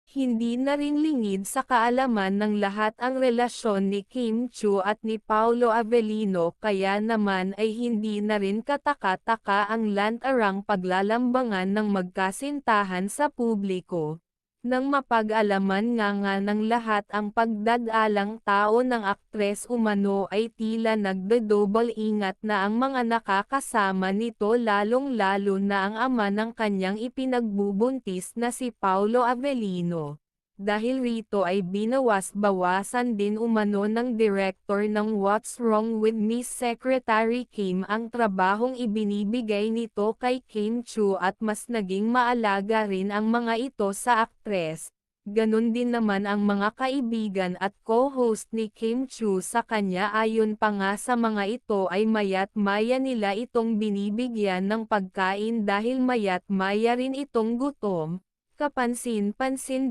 Hindi na rin lingid sa kaalaman ng lahat ang relasyon ni Kim Chiu at ni Paolo Avellino kaya naman ay hindi na rin kataka-taka ang lantarang paglalambangan ng magkasintahan sa publiko. Nang mapag-alaman nga ng lahat ang pagdadalang tao ng aktres umano ay tila nagdo-double ingat na ang mga nakakasama nito lalong-lalo na ang ama ng kanyang ipinagbubuntis na si Paolo Avellino. Dahil rito ay binawas-bawasan din umano ng director ng What's Wrong with Miss Secretary Kim ang trabahong ibinibigay nito kay Kim Chiu at mas naging maalaga rin ang mga ito sa aktres. Ganon din naman ang mga kaibigan at co-host ni Kim Chiu sa kanya ayon pa nga sa mga ito ay mayat maya nila itong binibigyan ng pagkain dahil mayat maya rin itong gutom. Kapansin-pansin